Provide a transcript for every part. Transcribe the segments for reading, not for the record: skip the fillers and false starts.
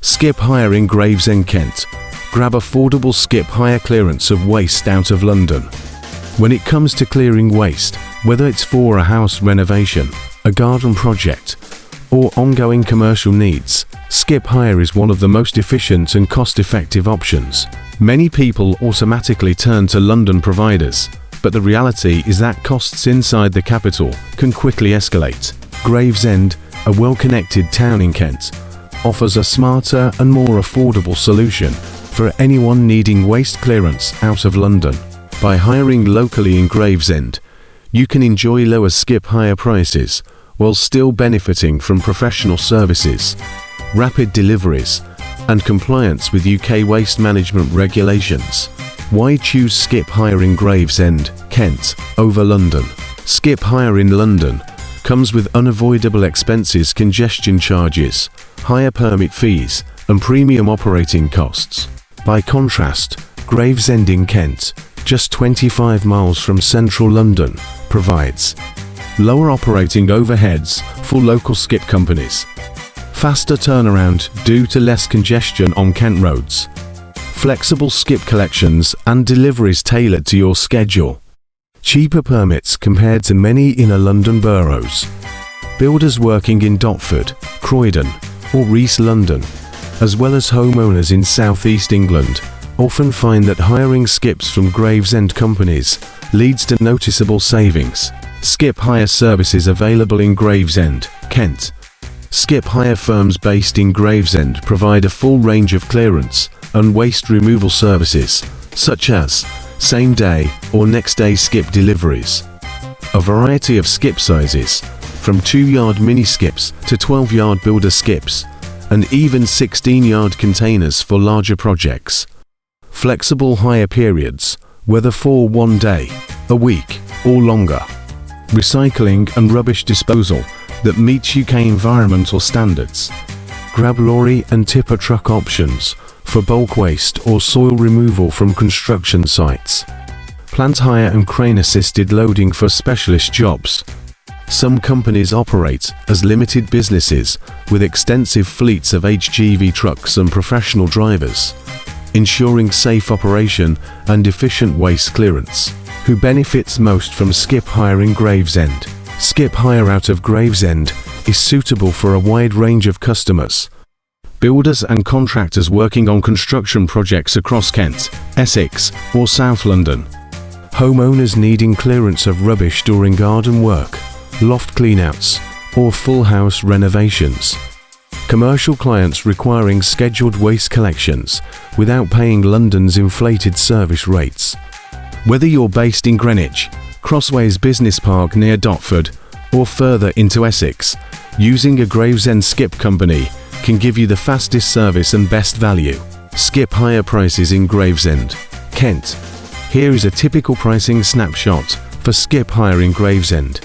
Skip hire in Gravesend, Kent. Grab affordable skip hire clearance of waste out of London. When it comes to clearing waste, whether it's for a house renovation, a garden project, or ongoing commercial needs, skip hire is one of the most efficient and cost-effective options. Many people automatically turn to London providers, but the reality is that costs inside the capital can quickly escalate. Gravesend, a well-connected town in Kent, offers a smarter and more affordable solution for anyone needing waste clearance out of London. By hiring locally in Gravesend, you can enjoy lower skip hire prices while still benefiting from professional services, rapid deliveries, and compliance with UK waste management regulations. Why choose skip hire in Gravesend, Kent, over London? Skip hire in London comes with unavoidable expenses, congestion charges, higher permit fees, and premium operating costs. By contrast, Gravesend in Kent, just 25 miles from central London, provides lower operating overheads for local skip companies, faster turnaround due to less congestion on Kent roads, flexible skip collections and deliveries tailored to your schedule, cheaper permits compared to many inner London boroughs. Builders working in Dotford, Croydon, or East London, as well as homeowners in South East England, often find that hiring skips from Gravesend companies leads to noticeable savings. Skip hire services available in Gravesend, Kent. Skip hire firms based in Gravesend provide a full range of clearance and waste removal services, such as same-day or next-day skip deliveries. A variety of skip sizes, from 2-yard mini skips to 12-yard builder skips, and even 16-yard containers for larger projects. Flexible hire periods, whether for 1 day, a week, or longer. Recycling and rubbish disposal that meets UK environmental standards. Grab lorry and tipper truck options for bulk waste or soil removal from construction sites. Plant hire and crane-assisted loading for specialist jobs. Some companies operate as limited businesses with extensive fleets of HGV trucks and professional drivers, ensuring safe operation and efficient waste clearance. Who benefits most from skip hire in Gravesend? Skip hire out of Gravesend is suitable for a wide range of customers. Builders and contractors working on construction projects across Kent, Essex, or South London. Homeowners needing clearance of rubbish during garden work, loft cleanouts, or full house renovations. Commercial clients requiring scheduled waste collections without paying London's inflated service rates. Whether you're based in Greenwich, Crossways Business Park near Dotford, or further into Essex, using a Gravesend skip company can give you the fastest service and best value. Skip hire prices in Gravesend, Kent. Here is a typical pricing snapshot for skip hire in Gravesend.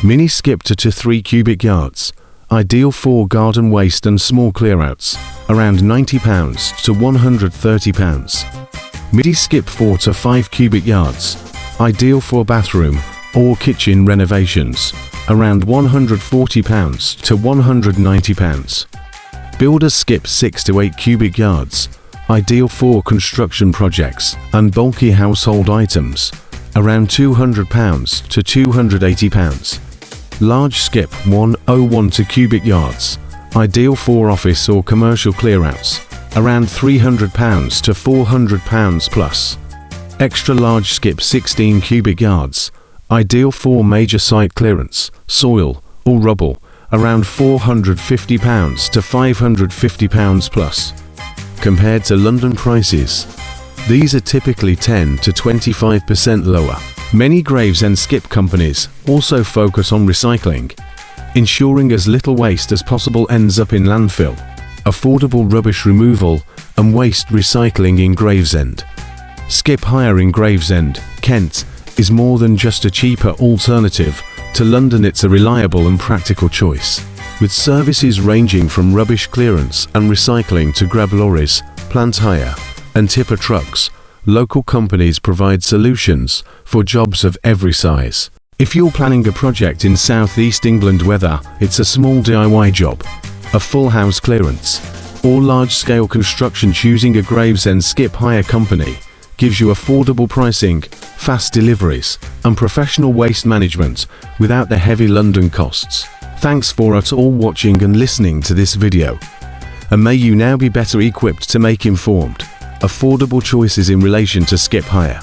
Mini skip to 3 cubic yards, ideal for garden waste and small clearouts, around £90 to £130. Midi skip 4 to 5 cubic yards, ideal for bathroom or kitchen renovations, around £140 to £190. Builder skip 6 to 8 cubic yards, ideal for construction projects and bulky household items, around £200 to £280. Large skip 101 to cubic yards, ideal for office or commercial clearouts, around £300 to £400 plus. Extra large skip 16 cubic yards, ideal for major site clearance, soil, or rubble, around £450 to £550 plus. Compared to London prices, these are typically 10 to 25% lower. Many Gravesend skip companies also focus on recycling, ensuring as little waste as possible ends up in landfill. Affordable rubbish removal and waste recycling in Gravesend. Skip hire in Gravesend, Kent, is more than just a cheaper alternative to London. It's a reliable and practical choice. With services ranging from rubbish clearance and recycling to grab lorries, plant hire, and tipper trucks, local companies provide solutions for jobs of every size. If you're planning a project in South East England, whether it's a small DIY job, a full house clearance, or large-scale construction, choosing a Gravesend skip hire company gives you affordable pricing, fast deliveries, and professional waste management without the heavy London costs. Thanks for all watching and listening to this video. And may you now be better equipped to make informed, affordable choices in relation to skip hire.